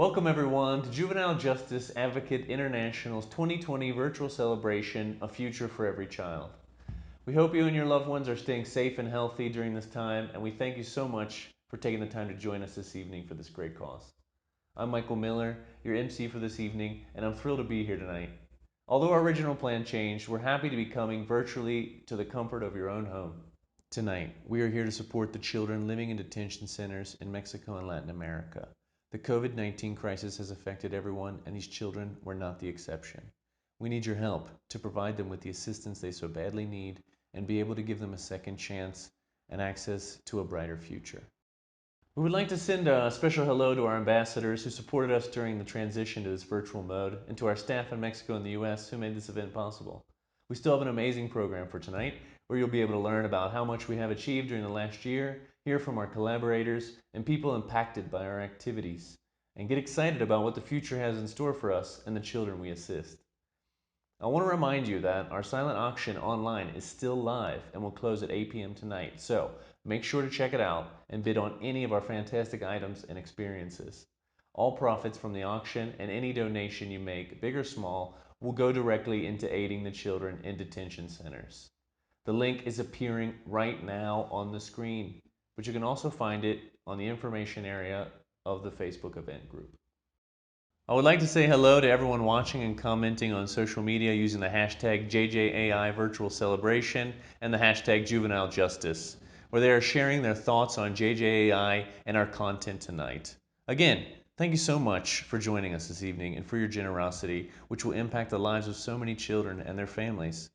Welcome everyone to Juvenile Justice Advocates International's 2020 virtual celebration, A Future for Every Child. We hope you and your loved ones are staying safe and healthy during this time, and we thank you so much for taking the time to join us this evening for this great cause. I'm Michael Miller, your MC for this evening, and I'm thrilled to be here tonight. Although our original plan changed, we're happy to be coming virtually to the comfort of your own home. Tonight, we are here to support the children living in detention centers in Mexico and Latin America. The COVID-19 crisis has affected everyone, and these children were not the exception. We need your help to provide them with the assistance they so badly need and be able to give them a second chance and access to a brighter future. We would like to send a special hello to our ambassadors who supported us during the transition to this virtual mode, and to our staff in Mexico and the US who made this event possible. We still have an amazing program for tonight, where you'll be able to learn about how much we have achieved during the last year, hear from our collaborators and people impacted by our activities, and get excited about what the future has in store for us and the children we assist. I want to remind you that our silent auction online is still live and will close at 8 p.m. tonight, so make sure to check it out and bid on any of our fantastic items and experiences. All profits from the auction and any donation you make, big or small, will go directly into aiding the children in detention centers. The link is appearing right now on the screen, but you can also find it on the information area of the Facebook event group. I would like to say hello to everyone watching and commenting on social media using the hashtag JJAI Virtual Celebration and the hashtag Juvenile Justice, where they are sharing their thoughts on JJAI and our content tonight. Again, thank you so much for joining us this evening and for your generosity, which will impact the lives of so many children and their families.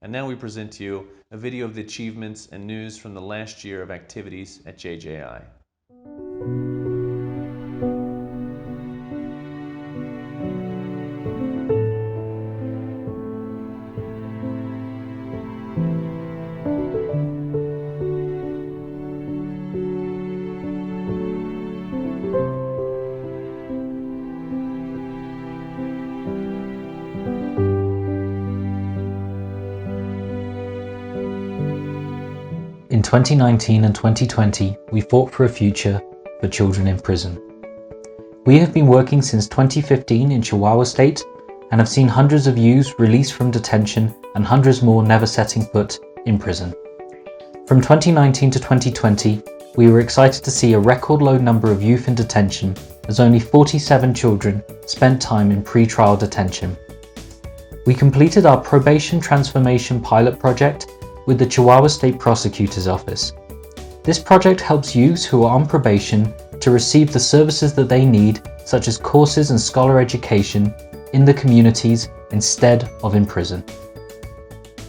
And now we present to you a video of the achievements and news from the last year of activities at JJI. In 2019 and 2020, we fought for a future for children in prison. We have been working since 2015 in Chihuahua State and have seen hundreds of youths released from detention and hundreds more never setting foot in prison. From 2019 to 2020, we were excited to see a record low number of youth in detention, as only 47 children spent time in pre-trial detention. We completed our probation transformation pilot project with the Chihuahua State Prosecutor's Office. This project helps youths who are on probation to receive the services that they need, such as courses and scholar education, in the communities instead of in prison.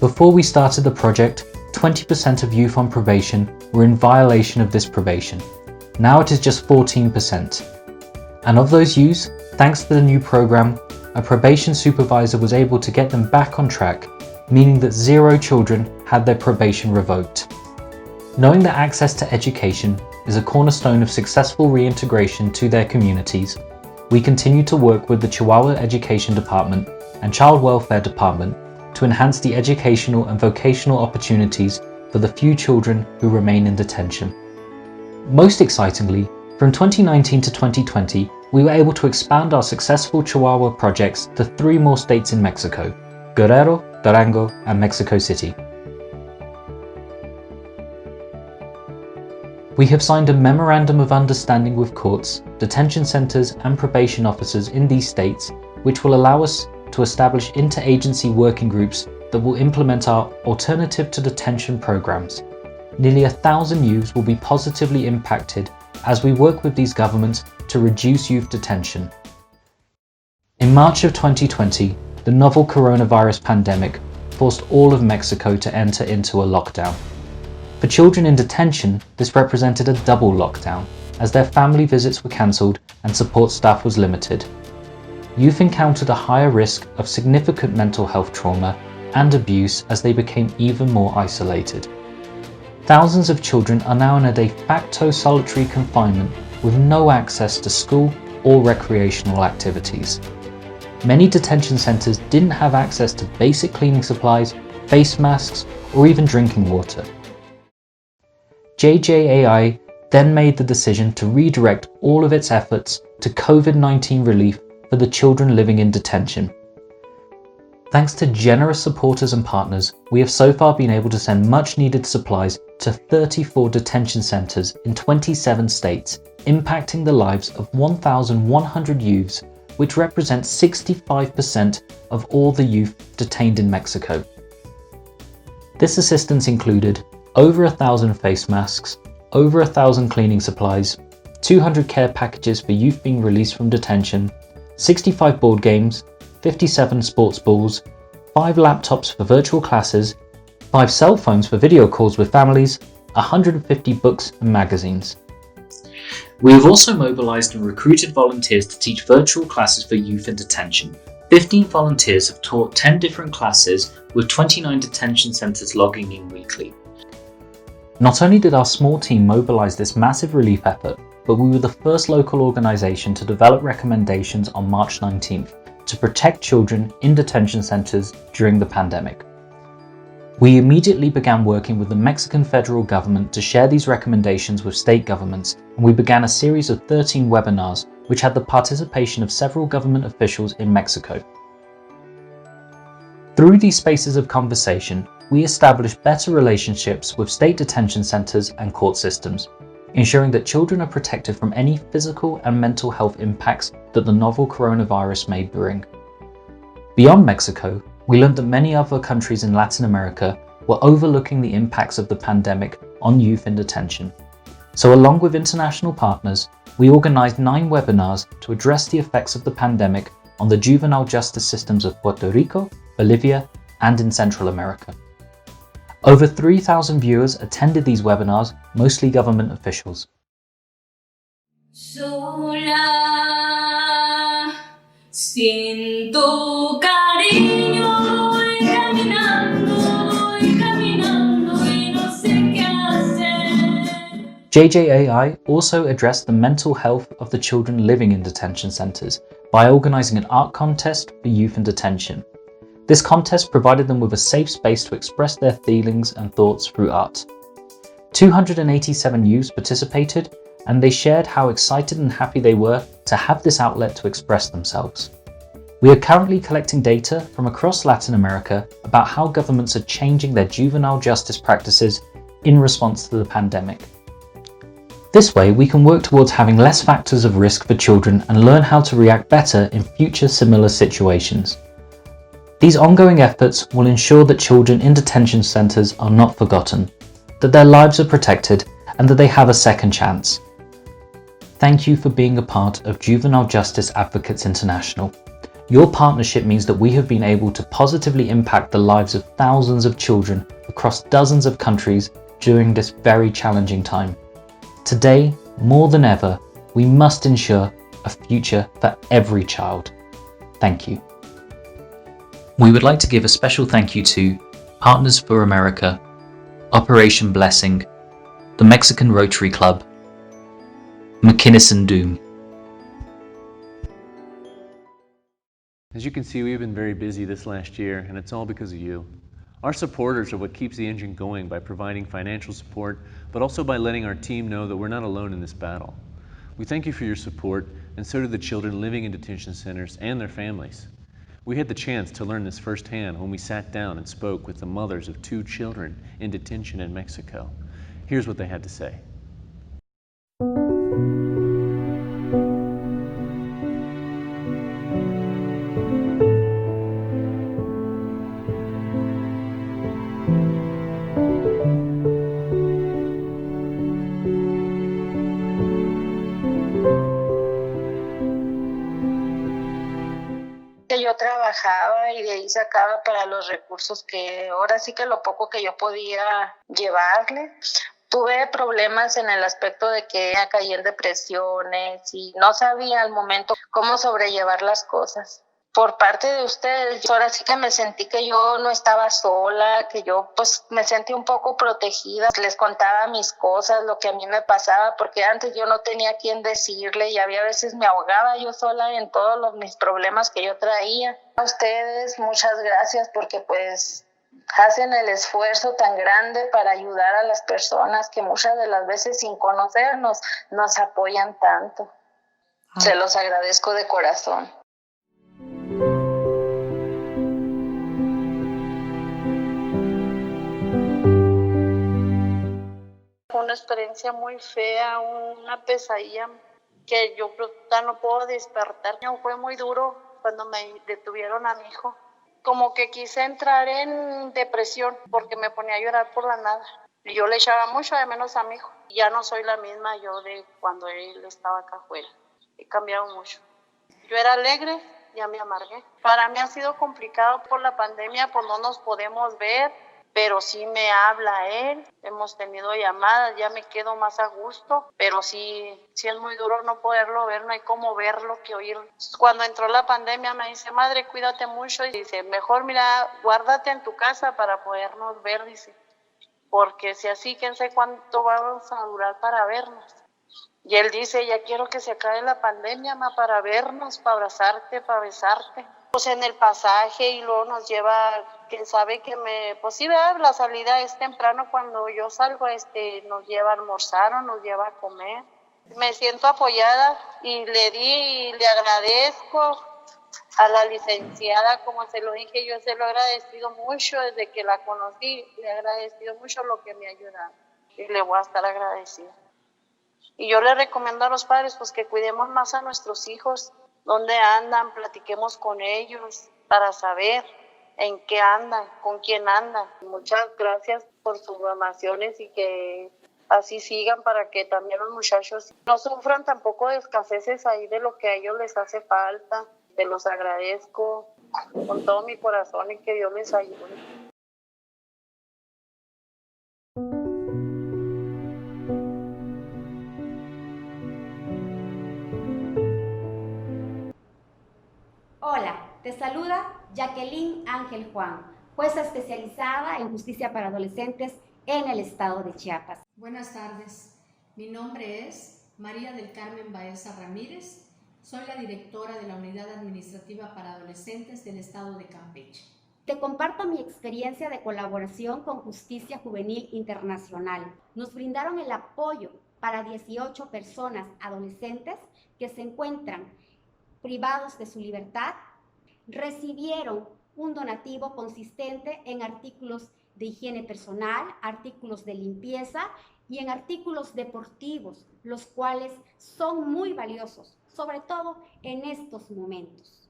Before we started the project, 20% of youth on probation were in violation of this probation. Now it is just 14%. And of those youths, thanks to the new program, a probation supervisor was able to get them back on track, meaning that 0 children had their probation revoked. Knowing that access to education is a cornerstone of successful reintegration to their communities, we continue to work with the Chihuahua Education Department and Child Welfare Department to enhance the educational and vocational opportunities for the few children who remain in detention. Most excitingly, from 2019 to 2020, we were able to expand our successful Chihuahua projects to 3 more states in Mexico: Guerrero, Durango, and Mexico City. We have signed a memorandum of understanding with courts, detention centers, and probation officers in these states, which will allow us to establish interagency working groups that will implement our alternative to detention programs. Nearly 1,000 youths will be positively impacted as we work with these governments to reduce youth detention. In March of 2020, the novel coronavirus pandemic forced all of Mexico to enter into a lockdown. For children in detention, this represented a double lockdown, as their family visits were cancelled and support staff was limited. Youth encountered a higher risk of significant mental health trauma and abuse as they became even more isolated. Thousands of children are now in a de facto solitary confinement with no access to school or recreational activities. Many detention centers didn't have access to basic cleaning supplies, face masks, or even drinking water. JJAI then made the decision to redirect all of its efforts to COVID-19 relief for the children living in detention. Thanks to generous supporters and partners, we have so far been able to send much needed supplies to 34 detention centres in 27 states, impacting the lives of 1,100 youths, which represents 65% of all the youth detained in Mexico. This assistance included over 1,000 face masks, over 1,000 cleaning supplies, 200 care packages for youth being released from detention, 65 board games, 57 sports balls, 5 laptops for virtual classes, 5 cell phones for video calls with families, 150 books and magazines. We have also mobilised and recruited volunteers to teach virtual classes for youth in detention. 15 volunteers have taught 10 different classes, with 29 detention centres logging in weekly. Not only did our small team mobilise this massive relief effort, but we were the first local organisation to develop recommendations on March 19th to protect children in detention centres during the pandemic. We immediately began working with the Mexican federal government to share these recommendations with state governments, and we began a series of 13 webinars which had the participation of several government officials in Mexico. Through these spaces of conversation, we established better relationships with state detention centres and court systems, ensuring that children are protected from any physical and mental health impacts that the novel coronavirus may bring. Beyond Mexico, we learned that many other countries in Latin America were overlooking the impacts of the pandemic on youth in detention. So along with international partners, we organised 9 webinars to address the effects of the pandemic on the juvenile justice systems of Puerto Rico, Bolivia, and in Central America. Over 3,000 viewers attended these webinars, mostly government officials. Sola, sin tu cariño, voy caminando y no sé qué hacer. JJAI also addressed the mental health of the children living in detention centres by organising an art contest for youth in detention. This contest provided them with a safe space to express their feelings and thoughts through art. 287 youths participated, and they shared how excited and happy they were to have this outlet to express themselves. We are currently collecting data from across Latin America about how governments are changing their juvenile justice practices in response to the pandemic. This way, we can work towards having less factors of risk for children and learn how to react better in future similar situations. These ongoing efforts will ensure that children in detention centres are not forgotten, that their lives are protected, and that they have a second chance. Thank you for being a part of Juvenile Justice Advocates International. Your partnership means that we have been able to positively impact the lives of thousands of children across dozens of countries during this very challenging time. Today, more than ever, we must ensure a future for every child. Thank you. We would like to give a special thank you to Partners for America, Operation Blessing, the Mexican Rotary Club, McKinnison Doom. As you can see, we've been very busy this last year, and it's all because of you. Our supporters are what keeps the engine going by providing financial support, but also by letting our team know that we're not alone in this battle. We thank you for your support, and so do the children living in detention centers and their families. We had the chance to learn this firsthand when we sat down and spoke with the mothers of 2 children in detention in Mexico. Here's what they had to say. Yo trabajaba y de ahí sacaba para los recursos que ahora sí que lo poco que yo podía llevarle. Tuve problemas en el aspecto de que caí en depresiones y no sabía al momento cómo sobrellevar las cosas. Por parte de ustedes, ahora sí que me sentí que yo no estaba sola, que yo pues me sentí un poco protegida. Les contaba mis cosas, lo que a mí me pasaba, porque antes yo no tenía a quién decirle y había veces me ahogaba yo sola en todos mis problemas que yo traía. A ustedes muchas gracias porque pues hacen el esfuerzo tan grande para ayudar a las personas que muchas de las veces sin conocernos nos apoyan tanto. Se los agradezco de corazón. Fue una experiencia muy fea, una pesadilla que yo ya no puedo despertar. Fue muy duro cuando me detuvieron a mi hijo. Como que quise entrar en depresión porque me ponía a llorar por la nada. Y yo le echaba mucho de menos a mi hijo. Ya no soy la misma yo de cuando él estaba acá afuera. He cambiado mucho. Yo era alegre, ya me amargué. Para mí ha sido complicado por la pandemia, pues no nos podemos ver, pero sí me habla él. Hemos tenido llamadas, ya me quedo más a gusto, pero sí es muy duro no poderlo ver, no hay cómo verlo que oír. Cuando entró la pandemia me dice, madre, cuídate mucho, y dice, mejor mira, guárdate en tu casa para podernos ver, dice, porque si así, quién sabe cuánto vamos a durar para vernos. Y él dice, ya quiero que se acabe la pandemia, ma, para vernos, para abrazarte, para besarte. Pues en el pasaje y luego nos lleva, quién sabe que pues sí, la salida es temprano cuando yo salgo, nos lleva a almorzar o nos lleva a comer. Me siento apoyada y le agradezco a la licenciada, como se lo dije, yo se lo he agradecido mucho desde que la conocí, le he agradecido mucho lo que me ha ayudado y le voy a estar agradecida. Y yo le recomiendo a los padres pues que cuidemos más a nuestros hijos, dónde andan, platiquemos con ellos para saber en qué andan, con quién andan. Muchas gracias por sus donaciones y que así sigan para que también los muchachos no sufran tampoco de escaseces ahí de lo que a ellos les hace falta. Te los agradezco con todo mi corazón y que Dios les ayude. Hola, te saluda Jacqueline Ángel Juan, jueza especializada en justicia para adolescentes en el estado de Chiapas. Buenas tardes, mi nombre es María del Carmen Baeza Ramírez, soy la directora de la Unidad Administrativa para Adolescentes del estado de Campeche. Te comparto mi experiencia de colaboración con Justicia Juvenil Internacional. Nos brindaron el apoyo para 18 personas adolescentes que se encuentran privados de su libertad, recibieron un donativo consistente en artículos de higiene personal, artículos de limpieza y en artículos deportivos, los cuales son muy valiosos, sobre todo en estos momentos.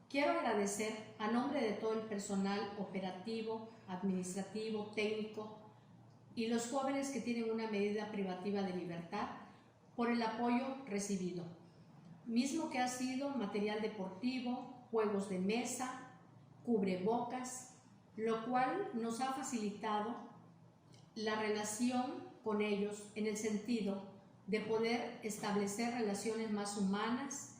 Quiero agradecer a nombre de todo el personal operativo, administrativo, técnico y los jóvenes que tienen una medida privativa de libertad por el apoyo recibido, mismo que ha sido material deportivo, juegos de mesa, cubrebocas, lo cual nos ha facilitado la relación con ellos en el sentido de poder establecer relaciones más humanas,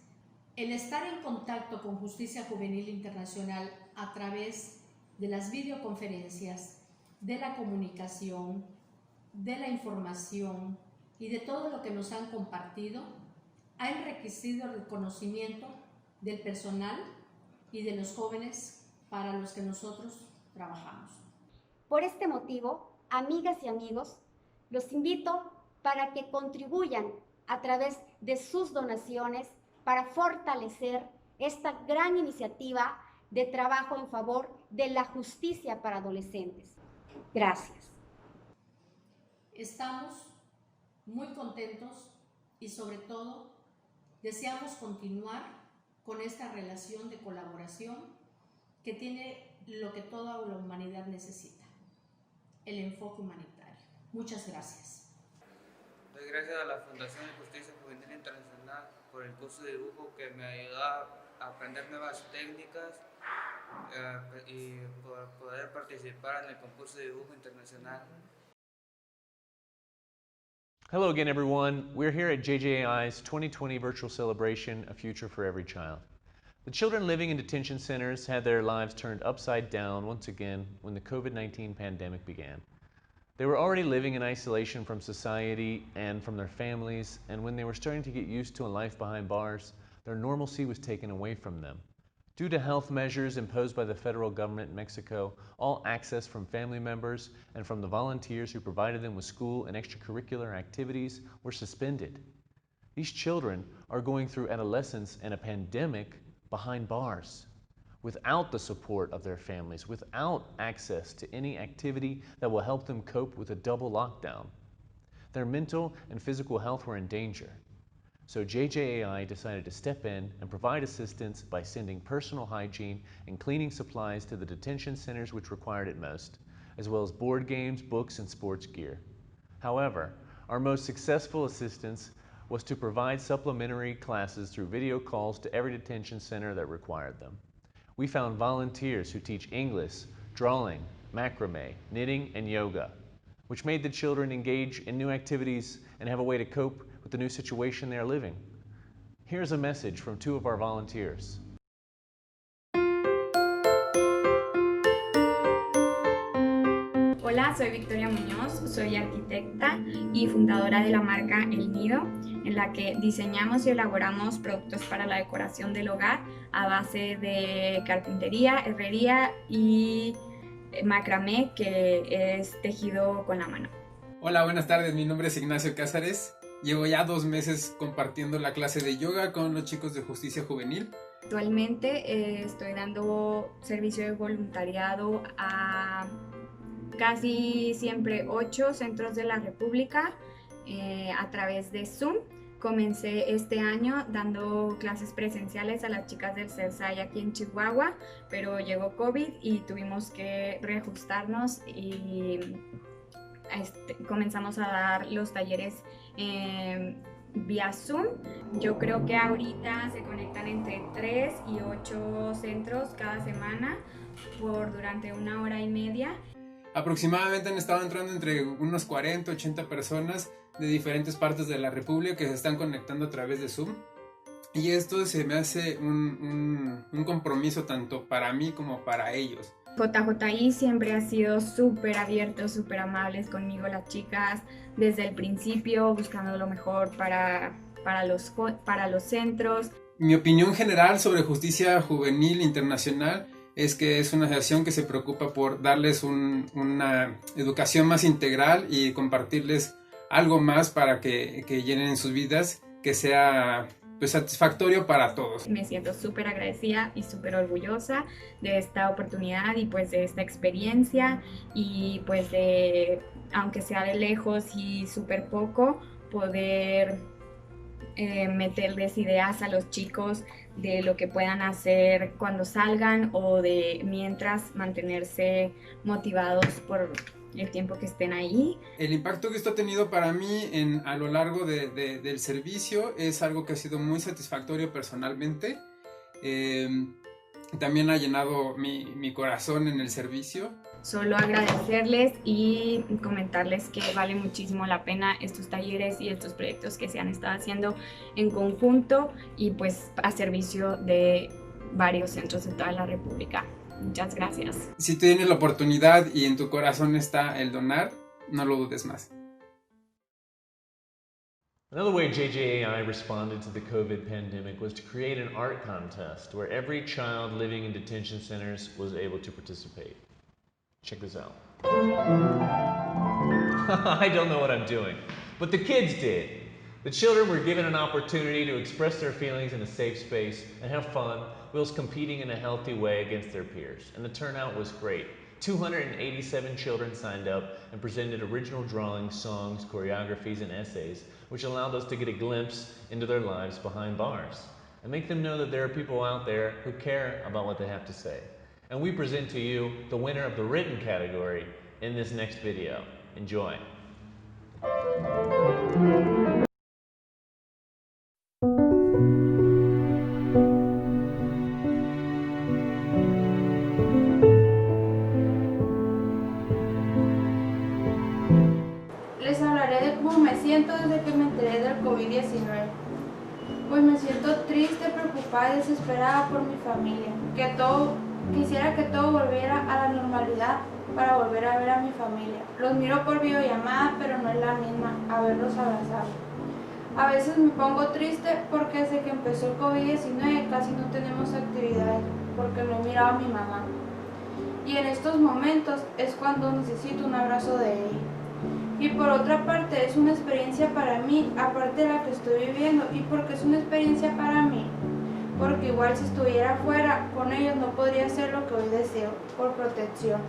el estar en contacto con Justicia Juvenil Internacional a través de las videoconferencias, de la comunicación, de la información y de todo lo que nos han compartido, ha enriquecido el conocimiento del personal y de los jóvenes para los que nosotros trabajamos. Por este motivo, amigas y amigos, los invito para que contribuyan a través de sus donaciones para fortalecer esta gran iniciativa de trabajo en favor de la justicia para adolescentes. Gracias. Estamos muy contentos y sobre todo deseamos continuar con esta relación de colaboración que tiene lo que toda la humanidad necesita, el enfoque humanitario. Muchas gracias. Doy gracias a la Fundación de Justicia Juvenil Internacional por el curso de dibujo que me ayudó a aprender nuevas técnicas y por poder participar en el concurso de dibujo internacional. Hello again, everyone. We're here at JJAI's 2020 virtual celebration, A Future for Every Child. The children living in detention centers had their lives turned upside down once again when the COVID-19 pandemic began. They were already living in isolation from society and from their families, and when they were starting to get used to a life behind bars, their normalcy was taken away from them. Due to health measures imposed by the federal government in Mexico, all access from family members and from the volunteers who provided them with school and extracurricular activities were suspended. These children are going through adolescence and a pandemic behind bars, without the support of their families, without access to any activity that will help them cope with a double lockdown. Their mental and physical health were in danger. So JJAI decided to step in and provide assistance by sending personal hygiene and cleaning supplies to the detention centers which required it most, as well as board games, books, and sports gear. However, our most successful assistance was to provide supplementary classes through video calls to every detention center that required them. We found volunteers who teach English, drawing, macrame, knitting, and yoga, which made the children engage in new activities and have a way to cope with the new situation they are living. Here's a message from two of our volunteers. Hola, soy Victoria Muñoz, soy arquitecta y fundadora de la marca El Nido, en la que diseñamos y elaboramos productos para la decoración del hogar a base de carpintería, herrería y macramé, que es tejido con la mano. Hola, buenas tardes, mi nombre es Ignacio Cázares. Llevo ya 2 meses compartiendo la clase de yoga con los chicos de Justicia Juvenil. Actualmente estoy dando servicio de voluntariado a casi siempre 8 centros de la República a través de Zoom. Comencé este año dando clases presenciales a las chicas del CERSAI aquí en Chihuahua, pero llegó COVID y tuvimos que reajustarnos y comenzamos a dar los talleres vía Zoom. Yo creo que ahorita se conectan entre 3 y 8 centros cada semana durante 1 hora y media. Aproximadamente han estado entrando entre unos 40, 80 personas de diferentes partes de la República que se están conectando a través de Zoom. Y esto se me hace un compromiso tanto para mí como para ellos. JJI siempre ha sido súper abierto, súper amables conmigo, las chicas, desde el principio, buscando lo mejor para los centros. Mi opinión general sobre Justicia Juvenil Internacional es que es una asociación que se preocupa por darles una educación más integral y compartirles algo más para que llenen sus vidas, que sea pues satisfactorio para todos. Me siento súper agradecida y súper orgullosa de esta oportunidad y pues de esta experiencia y pues de, aunque sea de lejos y súper poco, poder meterles ideas a los chicos de lo que puedan hacer cuando salgan o de mientras mantenerse motivados por el tiempo que estén ahí. El impacto que esto ha tenido para mí a lo largo del servicio es algo que ha sido muy satisfactorio personalmente. También ha llenado mi corazón en el servicio. Solo agradecerles y comentarles que vale muchísimo la pena estos talleres y estos proyectos que se han estado haciendo en conjunto y pues a servicio de varios centros de toda la República. Muchas gracias. Si tienes la oportunidad y en tu corazón está el donar, no lo dudes más. Another way JJAI responded to the COVID pandemic was to create an art contest where every child living in detention centers was able to participate. Check this out. I don't know what I'm doing, but the kids did. The children were given an opportunity to express their feelings in a safe space and have fun whilst competing in a healthy way against their peers. And the turnout was great. 287 children signed up and presented original drawings, songs, choreographies, and essays, which allowed us to get a glimpse into their lives behind bars and make them know that there are people out there who care about what they have to say. And we present to you the winner of the written category in this next video. Enjoy. Les hablaré de cómo me siento desde que me enteré del COVID-19. Pues me siento triste, preocupada y desesperada por mi familia. Quisiera que todo volviera a la normalidad para volver a ver a mi familia. Los miro por videollamada, pero no es la misma haberlos abrazado. A veces me pongo triste porque desde que empezó el COVID-19 casi no tenemos actividades. porque no miraba a mi mamá. Y en estos momentos es cuando necesito un abrazo de ella. Y por otra parte es una experiencia para mí, aparte de la que estoy viviendo, y porque es una experiencia para mí, porque igual si estuviera afuera con ellos no podría hacer lo que hoy deseo, por protección.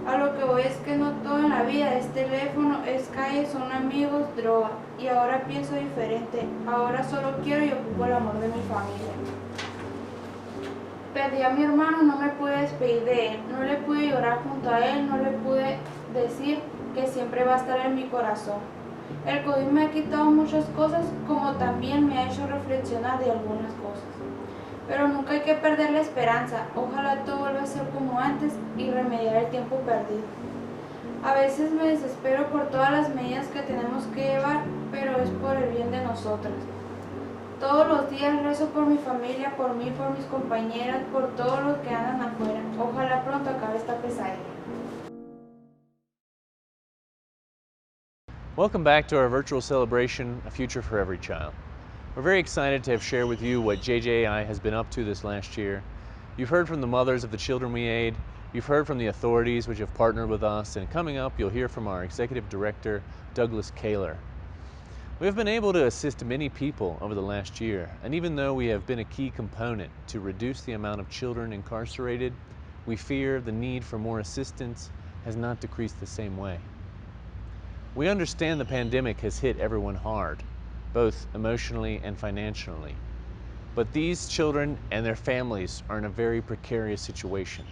A lo que voy es que no todo en la vida es teléfono, es calle, son amigos, droga, y ahora pienso diferente, ahora solo quiero y ocupo el amor de mi familia. Perdí a mi hermano, no me pude despedir de él, no le pude llorar junto a él, no le pude decir que siempre va a estar en mi corazón. El COVID me ha quitado muchas cosas, como también me ha hecho reflexionar de algunas cosas. Pero nunca hay que perder la esperanza, ojalá todo vuelva a ser como antes y remediar el tiempo perdido. A veces me desespero por todas las medidas que tenemos que llevar, pero es por el bien de nosotras. Todos los días rezo por mi familia, por mí, por mis compañeras, por todos los que andan afuera. Ojalá pronto acabe esta pesadilla. Welcome back to our virtual celebration, A Future for Every Child. We're very excited to have shared with you what JJI has been up to this last year. You've heard from the mothers of the children we aid, you've heard from the authorities which have partnered with us, and coming up you'll hear from our Executive Director, Douglas Kaler. We have been able to assist many people over the last year, and even though we have been a key component to reduce the amount of children incarcerated, we fear the need for more assistance has not decreased the same way. We understand the pandemic has hit everyone hard, both emotionally and financially. But these children and their families are in a very precarious situation.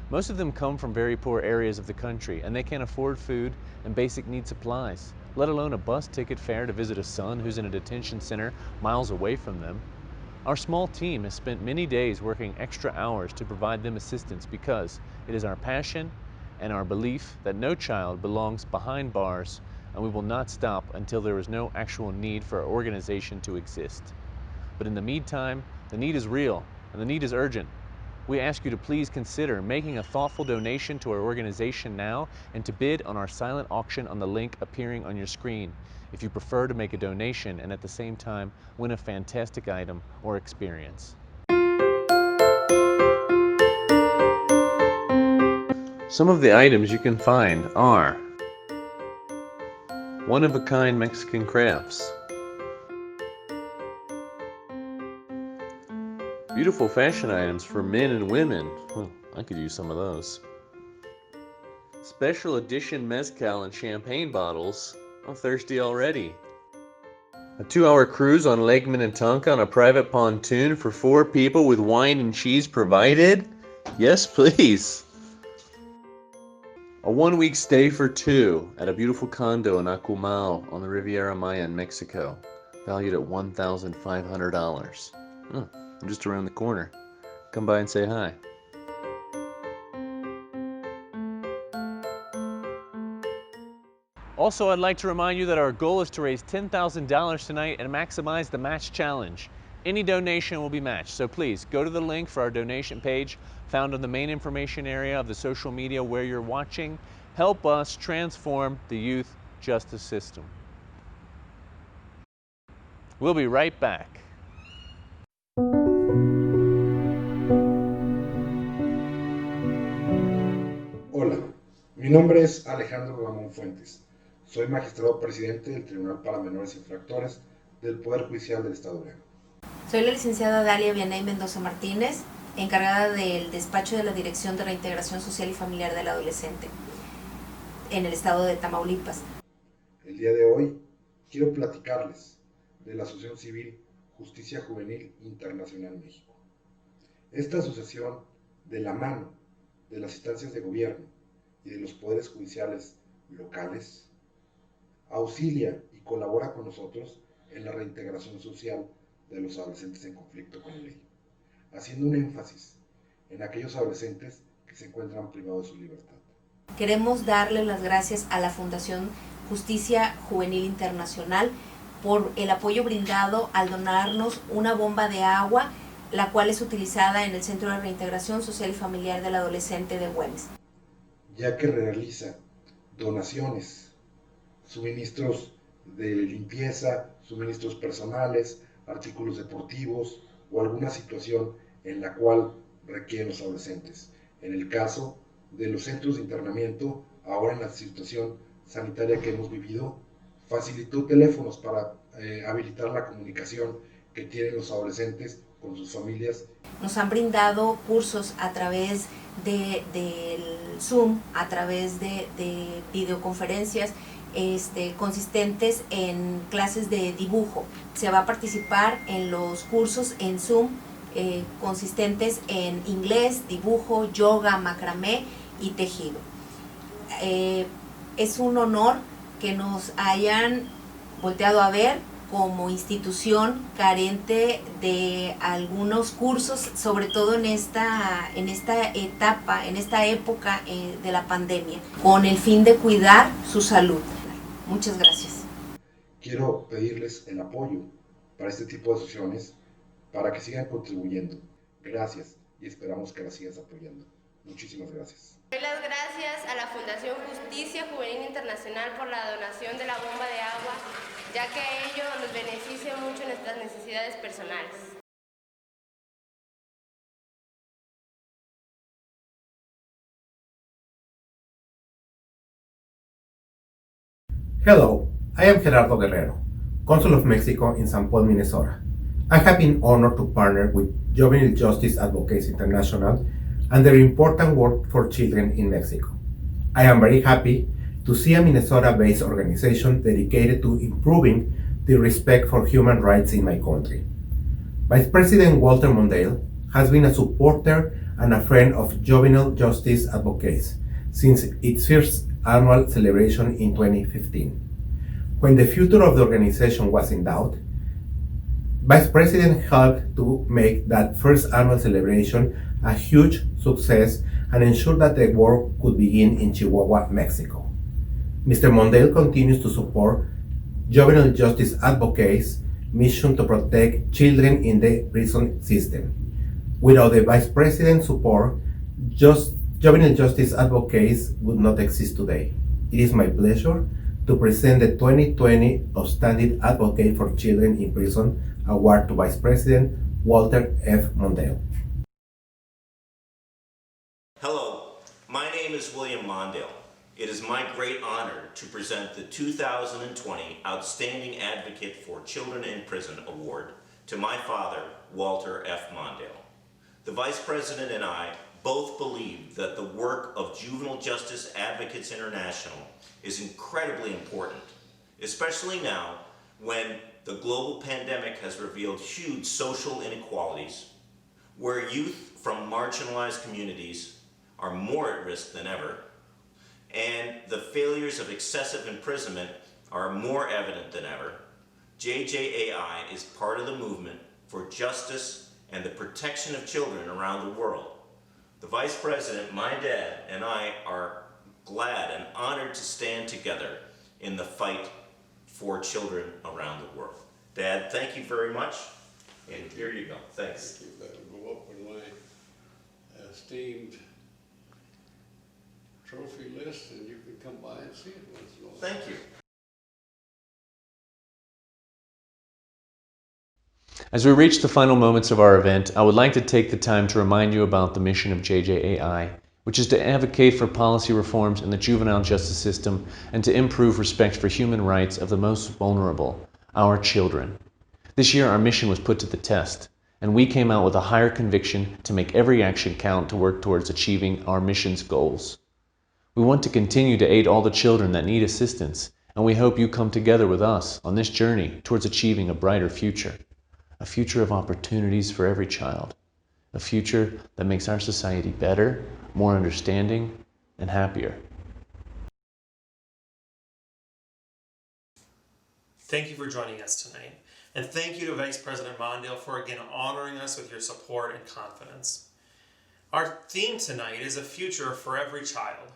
Most of them come from very poor areas of the country, and they can't afford food and basic need supplies, let alone a bus ticket fare to visit a son who's in a detention center miles away from them. Our small team has spent many days working extra hours to provide them assistance because it is our passion and our belief that no child belongs behind bars, and we will not stop until there is no actual need for our organization to exist. But in the meantime, the need is real and the need is urgent. We ask you to please consider making a thoughtful donation to our organization now and to bid on our silent auction on the link appearing on your screen if you prefer to make a donation and at the same time win a fantastic item or experience. Some of the items you can find are one-of-a-kind Mexican crafts, beautiful fashion items for men and women. Well, I could use some of those. Special edition mezcal and champagne bottles. I'm thirsty already. A 2-hour cruise on Lake Minnetonka on a private pontoon for 4 people with wine and cheese provided? Yes, please. A 1-week stay for 2 at a beautiful condo in Acumal on the Riviera Maya in Mexico, valued at $1,500. I'm just around the corner. Come by and say hi. Also, I'd like to remind you that our goal is to raise $10,000 tonight and maximize the match challenge. Any donation will be matched, so please go to the link for our donation page found on the main information area of the social media where you're watching. Help us transform the youth justice system. We'll be right back. Hola, mi nombre es Alejandro Ramón Fuentes. Soy magistrado presidente del Tribunal para Menores Infractores del Poder Judicial del Estado de León. Soy la licenciada Dalia Vianey Mendoza Martínez, encargada del despacho de la Dirección de Reintegración Social y Familiar del Adolescente en el estado de Tamaulipas. El día de hoy quiero platicarles de la Asociación Civil Justicia Juvenil Internacional México. Esta asociación, de la mano de las instancias de gobierno y de los poderes judiciales locales, auxilia y colabora con nosotros en la reintegración social de los adolescentes en conflicto con la ley, haciendo un énfasis en aquellos adolescentes que se encuentran privados de su libertad. Queremos darle las gracias a la Fundación Justicia Juvenil Internacional por el apoyo brindado al donarnos una bomba de agua, la cual es utilizada en el Centro de Reintegración Social y Familiar del Adolescente de Güemes. Ya que realiza donaciones, suministros de limpieza, suministros personales, artículos deportivos o alguna situación en la cual requieren los adolescentes. En el caso de los centros de internamiento, ahora en la situación sanitaria que hemos vivido, facilitó teléfonos para habilitar la comunicación que tienen los adolescentes con sus familias. Nos han brindado cursos a través del Zoom, a través de videoconferencias consistentes en clases de dibujo. Se va a participar en los cursos en Zoom consistentes en inglés, dibujo, yoga, macramé y tejido. Es un honor que nos hayan volteado a ver como institución carente de algunos cursos, sobre todo en esta etapa, en esta época de la pandemia, con el fin de cuidar su salud. Muchas gracias. Quiero pedirles el apoyo para este tipo de sesiones, para que sigan contribuyendo. Gracias y esperamos que las sigas apoyando. Muchísimas gracias. Doy las gracias a la Fundación Justicia Juvenil Internacional por la donación de la bomba de agua, ya que a ello nos beneficia mucho en nuestras necesidades personales. Hello, I am Gerardo Guerrero, Consul of Mexico in St. Paul, Minnesota. I have been honored to partner with Juvenile Justice Advocates International and their important work for children in Mexico. I am very happy to see a Minnesota-based organization dedicated to improving the respect for human rights in my country. Vice President Walter Mondale has been a supporter and a friend of Juvenile Justice Advocates since its first annual celebration in 2015. When the future of the organization was in doubt, Vice President helped to make that first annual celebration a huge success and ensure that the work could begin in Chihuahua, Mexico. Mr. Mondale continues to support Juvenile Justice Advocates' mission to protect children in the prison system. Without the Vice President's support, Juvenile Justice Advocates would not exist today. It is my pleasure to present the 2020 Outstanding Advocate for Children in Prison Award to Vice President Walter F. Mondale. Hello, my name is William Mondale. It is my great honor to present the 2020 Outstanding Advocate for Children in Prison Award to my father, Walter F. Mondale. The Vice President and I both believe that the work of Juvenile Justice Advocates International is incredibly important, especially now when the global pandemic has revealed huge social inequalities, where youth from marginalized communities are more at risk than ever, and the failures of excessive imprisonment are more evident than ever. JJAI is part of the movement for justice and the protection of children around the world. The Vice President, my dad, and I are glad and honored to stand together in the fight for children around the world. Dad, thank you very much, and here you go. Thanks. Thank you. That will go up in my esteemed trophy list, and you can come by and see it once in a while. Thank you. As we reach the final moments of our event, I would like to take the time to remind you about the mission of JJAI, which is to advocate for policy reforms in the juvenile justice system and to improve respect for human rights of the most vulnerable, our children. This year our mission was put to the test, and we came out with a higher conviction to make every action count to work towards achieving our mission's goals. We want to continue to aid all the children that need assistance, and we hope you come together with us on this journey towards achieving a brighter future. A future of opportunities for every child. A future that makes our society better, more understanding, and happier. Thank you for joining us tonight. And thank you to Vice President Mondale for again honoring us with your support and confidence. Our theme tonight is a future for every child.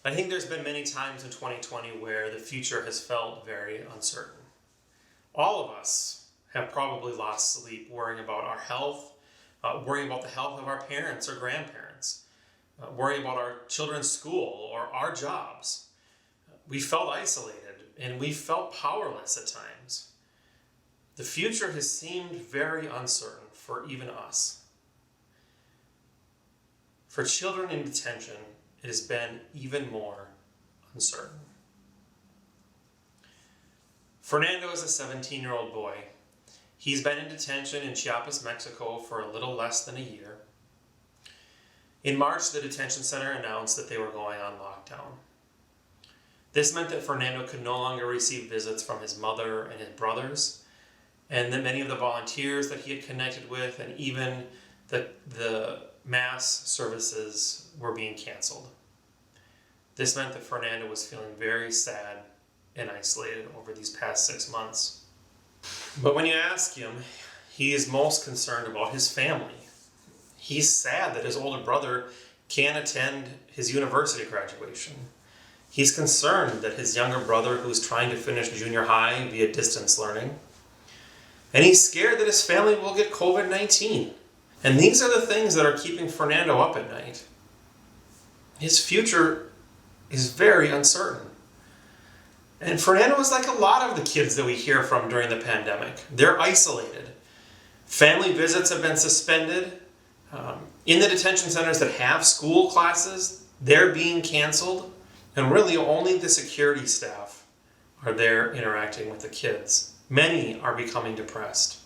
I think there's been many times in 2020 where the future has felt very uncertain. All of us have probably lost sleep worrying about our health, worrying about the health of our parents or grandparents, worrying about our children's school or our jobs. We felt isolated and we felt powerless at times. The future has seemed very uncertain for even us. For children in detention, it has been even more uncertain. Fernando is a 17-year-old boy. He's been in detention in Chiapas, Mexico for a little less than a year. In March, the detention center announced that they were going on lockdown. This meant that Fernando could no longer receive visits from his mother and his brothers, and that many of the volunteers that he had connected with and even the mass services were being canceled. This meant that Fernando was feeling very sad and isolated over these past 6 months. But when you ask him, he is most concerned about his family. He's sad that his older brother can't attend his university graduation. He's concerned that his younger brother, who's trying to finish junior high via distance learning, and he's scared that his family will get COVID-19. And these are the things that are keeping Fernando up at night. His future is very uncertain. And Fernando is like a lot of the kids that we hear from during the pandemic. They're isolated. Family visits have been suspended. In the detention centers that have school classes, they're being canceled. And really only the security staff are there interacting with the kids. Many are becoming depressed.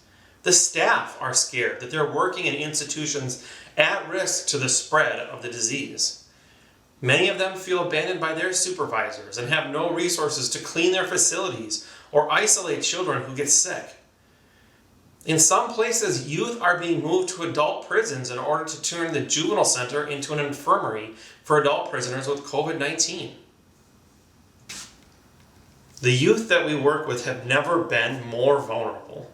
The staff are scared that they're working in institutions at risk to the spread of the disease. Many of them feel abandoned by their supervisors and have no resources to clean their facilities or isolate children who get sick. In some places, youth are being moved to adult prisons in order to turn the juvenile center into an infirmary for adult prisoners with COVID-19. The youth that we work with have never been more vulnerable.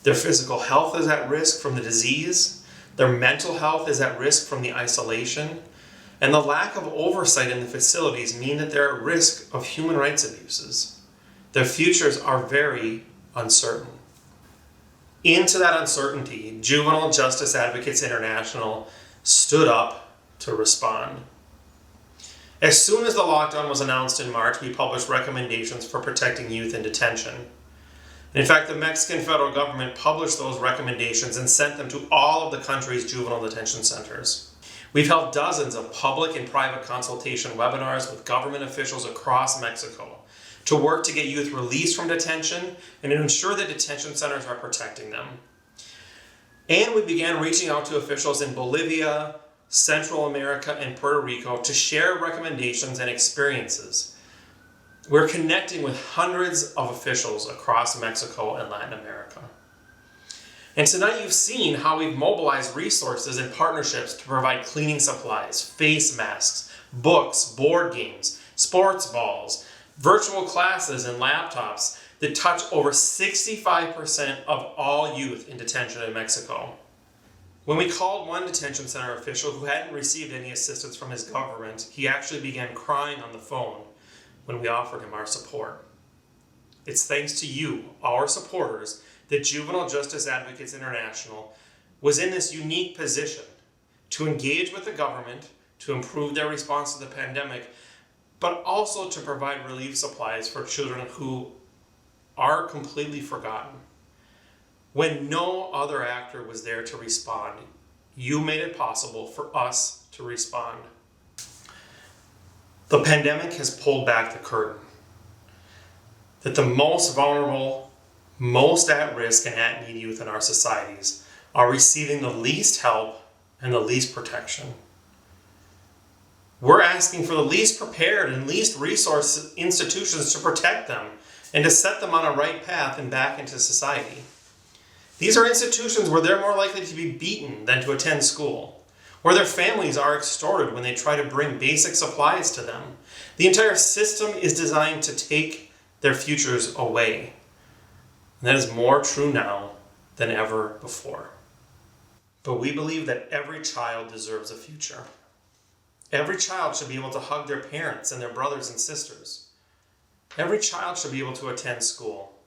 Their physical health is at risk from the disease, their mental health is at risk from the isolation, and the lack of oversight in the facilities mean that they're at risk of human rights abuses. Their futures are very uncertain. Into that uncertainty, Juvenile Justice Advocates International stood up to respond. As soon as the lockdown was announced in March, we published recommendations for protecting youth in detention. In fact, the Mexican federal government published those recommendations and sent them to all of the country's juvenile detention centers. We've held dozens of public and private consultation webinars with government officials across Mexico to work to get youth released from detention and to ensure that detention centers are protecting them. And we began reaching out to officials in Bolivia, Central America, and Puerto Rico to share recommendations and experiences. We're connecting with hundreds of officials across Mexico and Latin America. And tonight you've seen how we've mobilized resources and partnerships to provide cleaning supplies, face masks, books, board games, sports balls, virtual classes, and laptops that touch over 65% of all youth in detention in Mexico. When we called one detention center official who hadn't received any assistance from his government, he actually began crying on the phone when we offered him our support. It's thanks to you, our supporters, that Juvenile Justice Advocates International was in this unique position to engage with the government to improve their response to the pandemic, but also to provide relief supplies for children who are completely forgotten. When no other actor was there to respond, you made it possible for us to respond. The pandemic has pulled back the curtain. That the most vulnerable, most at risk and at need youth in our societies are receiving the least help and the least protection. We're asking for the least prepared and least resourced institutions to protect them and to set them on a right path and back into society. These are institutions where they're more likely to be beaten than to attend school, where their families are extorted when they try to bring basic supplies to them. The entire system is designed to take their futures away. And that is more true now than ever before. But we believe that every child deserves a future. Every child should be able to hug their parents and their brothers and sisters. Every child should be able to attend school.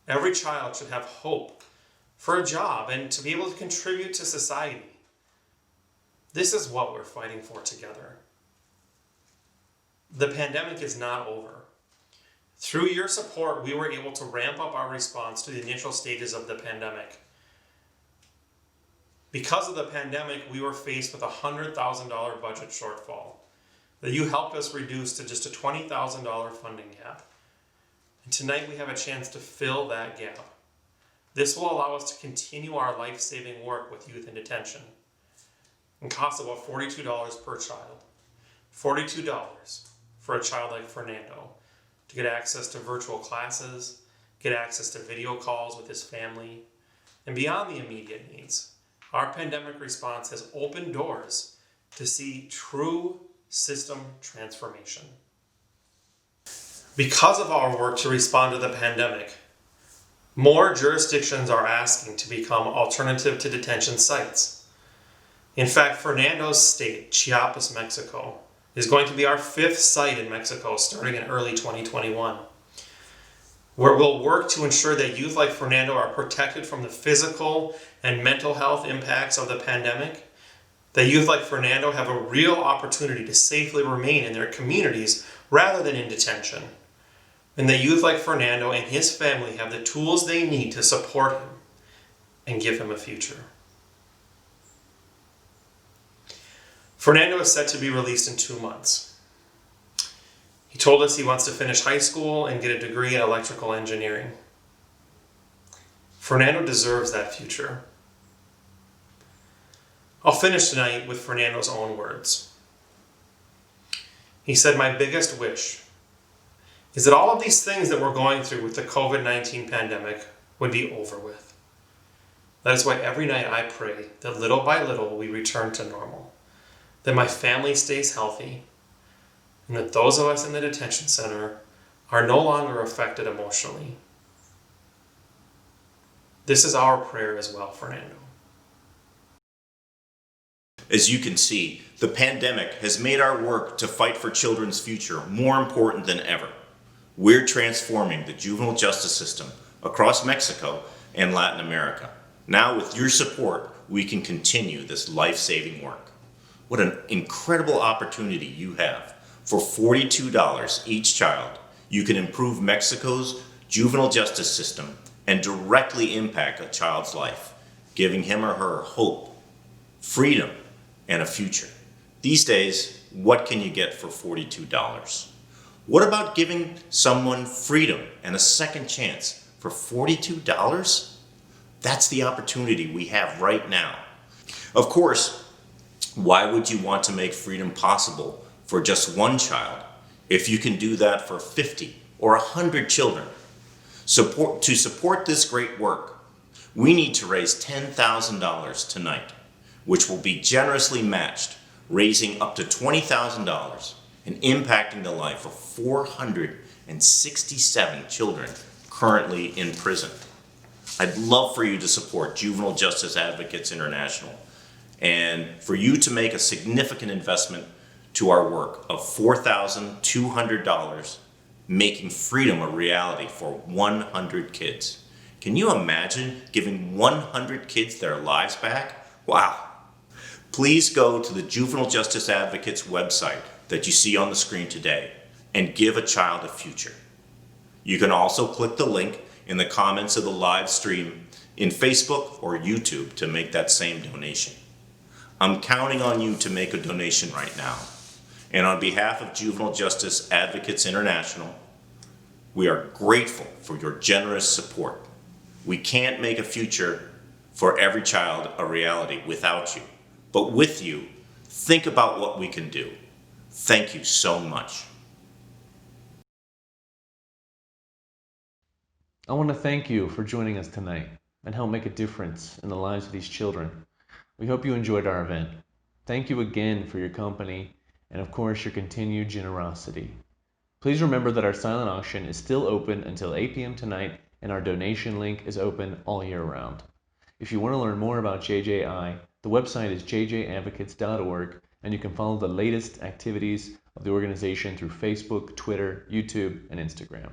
Every child should have hope for a job and to be able to contribute to society. This is what we're fighting for together. The pandemic is not over. Through your support, we were able to ramp up our response to the initial stages of the pandemic. Because of the pandemic, we were faced with a $100,000 budget shortfall that you helped us reduce to just a $20,000 funding gap. And tonight we have a chance to fill that gap. This will allow us to continue our life-saving work with youth in detention. It costs about $42 per child. $42 for a child like Fernando to get access to virtual classes, get access to video calls with his family, and beyond the immediate needs, our pandemic response has opened doors to see true system transformation. Because of our work to respond to the pandemic, more jurisdictions are asking to become alternative to detention sites. In fact, Fernando's state, Chiapas, Mexico, is going to be our 5th site in Mexico starting in early 2021, where we'll work to ensure that youth like Fernando are protected from the physical and mental health impacts of the pandemic, that youth like Fernando have a real opportunity to safely remain in their communities rather than in detention, and that youth like Fernando and his family have the tools they need to support him and give him a future. Fernando is set to be released in 2 months. He told us he wants to finish high school and get a degree in electrical engineering. Fernando deserves that future. I'll finish tonight with Fernando's own words. He said, "My biggest wish is that all of these things that we're going through with the COVID-19 pandemic would be over with. That is why every night I pray that little by little we return to normal, that my family stays healthy, and that those of us in the detention center are no longer affected emotionally." This is our prayer as well, Fernando. As you can see, the pandemic has made our work to fight for children's future more important than ever. We're transforming the juvenile justice system across Mexico and Latin America. Now, with your support, we can continue this life-saving work. What an incredible opportunity you have. For $42 each child, you can improve Mexico's juvenile justice system and directly impact a child's life, giving him or her hope, freedom, and a future. These days, what can you get for $42? What about giving someone freedom and a second chance for $42? That's the opportunity we have right now. Of course, why would you want to make freedom possible for just one child if you can do that for 50 or 100 children? To support this great work, we need to raise $10,000 tonight, which will be generously matched, raising up to $20,000 and impacting the life of 467 children currently in prison. I'd love for you to support Juvenile Justice Advocates International and for you to make a significant investment to our work of $4,200, making freedom a reality for 100 kids. Can you imagine giving 100 kids their lives back? Wow. Please go to the Juvenile Justice Advocates website that you see on the screen today and give a child a future. You can also click the link in the comments of the live stream in Facebook or YouTube to make that same donation. I'm counting on you to make a donation right now. And on behalf of Juvenile Justice Advocates International, we are grateful for your generous support. We can't make a future for every child a reality without you. But with you, think about what we can do. Thank you so much. I want to thank you for joining us tonight and help make a difference in the lives of these children. We hope you enjoyed our event. Thank you again for your company and of course your continued generosity. Please remember that our silent auction is still open until 8 p.m. tonight and our donation link is open all year round. If you want to learn more about JJI, the website is jjadvocates.org and you can follow the latest activities of the organization through Facebook, Twitter, YouTube, and Instagram.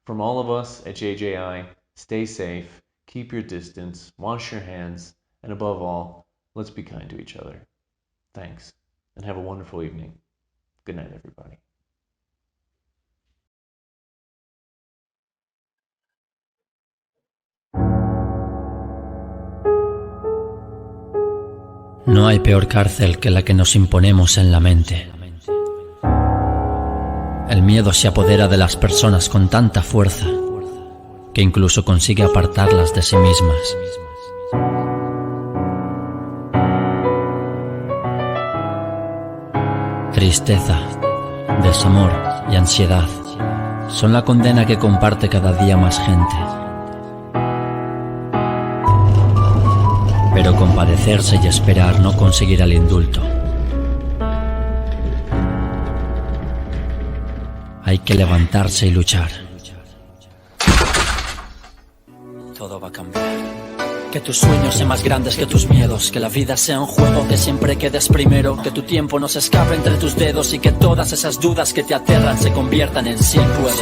From all of us at JJI, stay safe, keep your distance, wash your hands, and above all, let's be kind to each other. Thanks, and have a wonderful evening. Good night, everybody. No hay peor cárcel que la que nos imponemos en la mente. El miedo se apodera de las personas con tanta fuerza que incluso consigue apartarlas de sí mismas. Tristeza, desamor y ansiedad son la condena que comparte cada día más gente. Pero compadecerse y esperar no conseguirá el indulto. Hay que levantarse y luchar. Todo va a cambiar. Que tus sueños sean más grandes que tus miedos, que la vida sea un juego, que siempre quedes primero, que tu tiempo no se escape entre tus dedos y que todas esas dudas que te aterran se conviertan en sí puedo.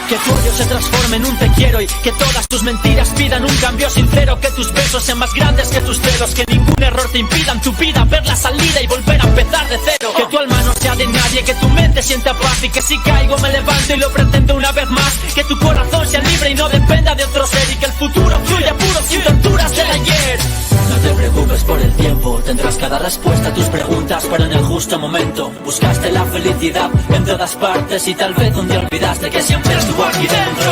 Que tu odio se transforme en un te quiero y que todas tus mentiras pidan un cambio sincero, que tus besos sean más grandes que tus dedos, que ningún error te impida en tu vida ver la salida y volver a empezar de cero. Que tu alma no sea de nadie, que tu mente sienta paz y que si caigo me levanto y lo pretendo una vez más, que tu corazón sea libre y no dependa de otro ser y que el futuro fluya puro sin torturas del ayer. No te preocupes por el tiempo, tendrás cada respuesta a tus preguntas, pero en el justo momento buscaste la felicidad en todas partes y tal vez un día olvidaste que siempre estuvo aquí dentro.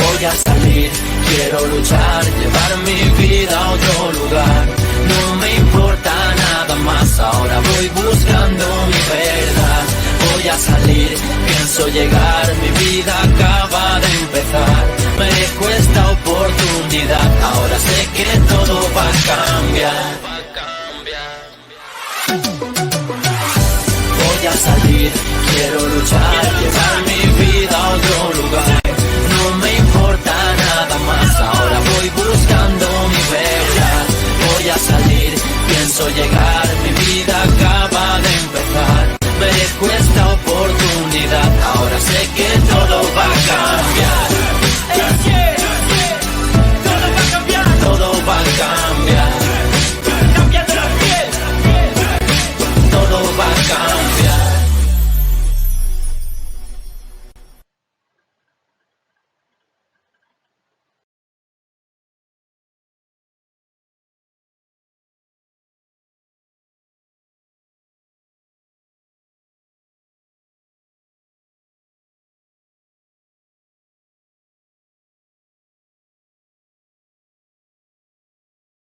Voy a salir, quiero luchar, llevar mi vida a otro lugar. No me importa nada más, ahora voy buscando mi verdad. Voy a salir, pienso llegar, mi vida acaba de empezar. Merezco esta oportunidad, ahora sé que todo va a cambiar. Voy a salir, quiero luchar, llevar mi vida a otro lugar. No me importa nada más, ahora voy buscando mi verdad. Voy a salir, pienso llegar, mi vida